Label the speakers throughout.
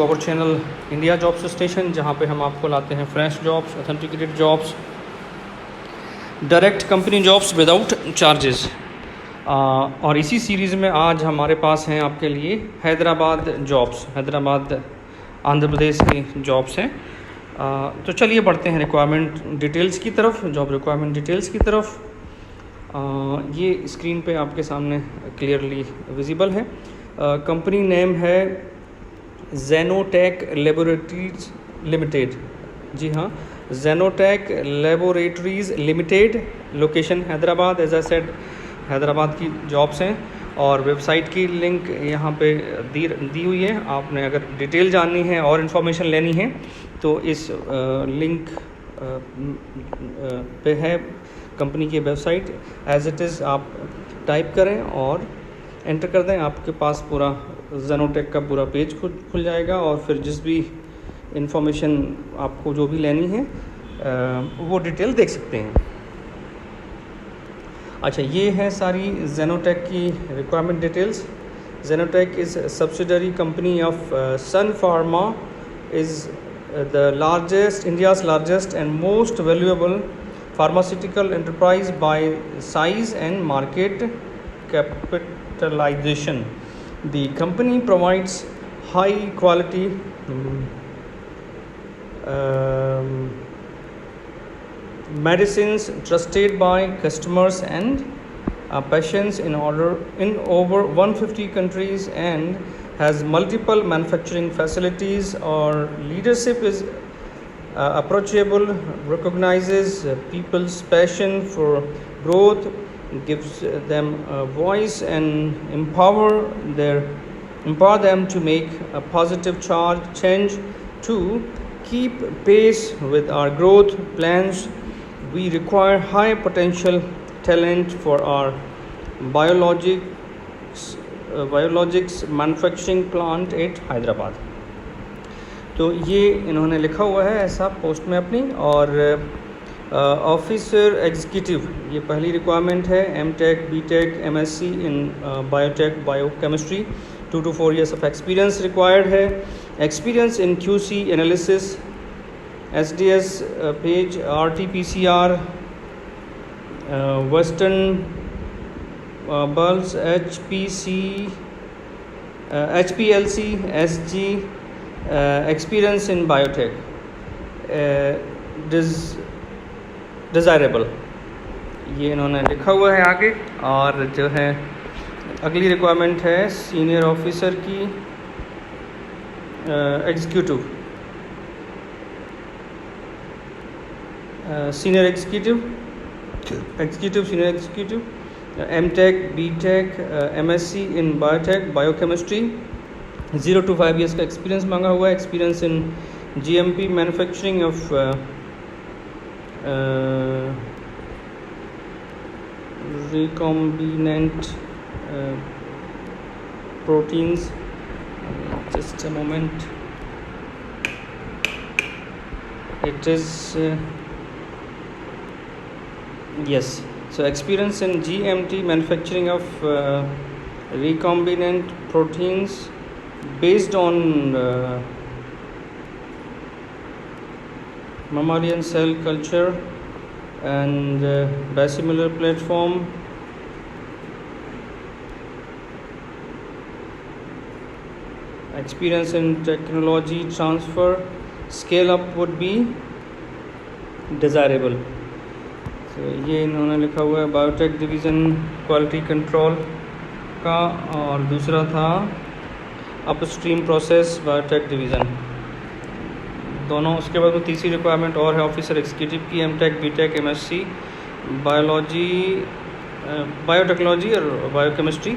Speaker 1: Our channel India jobs station, जहां पे हम आपको लाते हैं fresh jobs, authenticated jobs, direct company jobs without charges. और इसी सीरीज़ में आज हमारे पास हैं आपके लिए हैदराबाद जॉब्स, हैदराबाद आंध्र प्रदेश की जॉब्स हैं। तो चलिए बढ़ते हैं रिक्वायरमेंट डिटेल्स की तरफ, जॉब रिक्वायरमेंट डिटेल्स की तरफ। ये स्क्रीन पे आपके सामने क्लियरली विजिबल है। कंपनी नेम है जेनोटेक लेबोरेटरीज लिमिटेड। जी हाँ, Genotek laboratories limited, location Hyderabad. As I said, Hyderabad की जॉब्स हैं और वेबसाइट की लिंक यहाँ पे दी हुई है। आपने अगर डिटेल जाननी है और इन्फॉर्मेशन लेनी है तो इस लिंक पे है कंपनी की वेबसाइट। एज इट इज़ आप टाइप करें और एंटर कर दें, आपके पास पूरा जेनोटेक का पूरा पेज खुल जाएगा और फिर जिस भी इंफॉर्मेशन आपको जो भी लेनी है वो डिटेल देख सकते हैं। अच्छा, ये है सारी जेनोटेक की requirement details. Genotek is subsidiary company of Sun Pharma, is the largest, India's largest and most valuable pharmaceutical enterprise by size and market capitalization. The company provides high quality medicines trusted by customers and patients in over 150 countries and has multiple manufacturing facilities. Or leadership is approachable, recognizes people's passion for growth, gives them a voice and empower them to make a positive change. To keep pace with our growth plans, we require high potential talent for our biologics manufacturing plant at Hyderabad. तो ये इन्होंने लिखा हुआ है ऐसा post में अपनी। और ऑफिसर एग्जीक्यूटिव, ये पहली रिक्वायरमेंट है। MTech, BTech, MSc in biotech, biochemistry, 2 to 4 years of experience required है। Experience in QC analysis, SDS PAGE, RTPCR, western blots, HPLC, SG, experience in biotech desirable, ये इन्होंने लिखा हुआ है आगे। और जो है अगली रिक्वायरमेंट है सीनियर ऑफिसर की, executive, senior executive, MTech, BTech, MSc in biotech, biochemistry, 0 to 5 years का एक्सपीरियंस मांगा हुआ है। Experience in GMP manufacturing of recombinant proteins. Just a moment. It is yes. So experience in GMT manufacturing of recombinant proteins based on mammalian cell culture and biosimilar platform. Experience in technology transfer, scale up would be desirable. So ये इन्होंने लिखा हुआ है biotech division quality control का, और दूसरा था upstream process biotech division, दोनों। उसके बाद में तीसरी रिक्वायरमेंट और है ऑफिसर एग्जीक्यूटिव की, MTech, BTech, MSc, biology, biotechnology और biochemistry,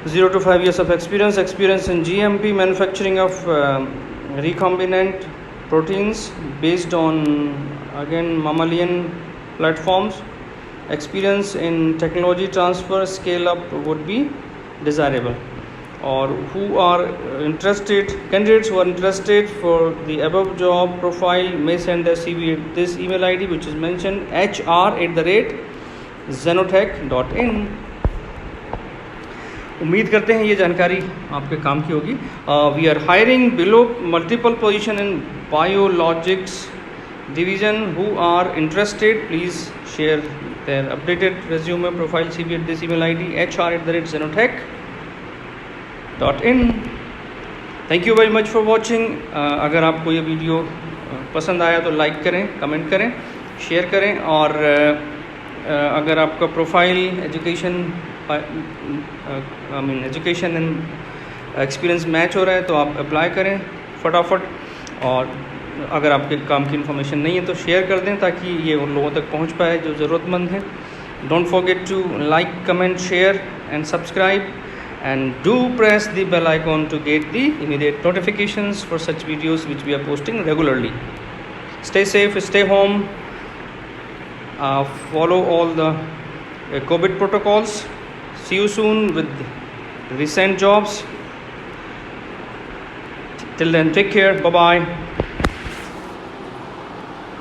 Speaker 1: 0 to 5 years of experience. Experience in GMP manufacturing of recombinant proteins based on again mammalian platforms. Experience in technology transfer, scale up would be desirable. Or who are interested, candidates who are interested for the above job profile may send their CV at this email ID, which is mentioned, hr@zenotech.in. उम्मीद करते हैं ये जानकारी आपके काम की होगी। We are hiring below multiple position in biologics division. Who are interested, please share their updated resume profile CV at this email ID hr@zenotech.in. Thank you very much for watching. अगर आपको ये वीडियो पसंद आया तो like करें, comment करें, share करें, और अगर आपका profile education education and experience match हो रहा है तो आप अप्लाई करें फटाफट। और अगर आपके काम की इन्फॉर्मेशन नहीं है तो शेयर कर दें ताकि ये उन लोगों तक पहुंच पाए जो ज़रूरतमंद हैं। Don't forget to like, comment, share and subscribe, and do press the bell icon to get the immediate notifications for such videos which we are posting regularly. Stay safe, stay home, follow all the COVID protocols. See you soon with recent jobs. Till then, take care. Bye bye.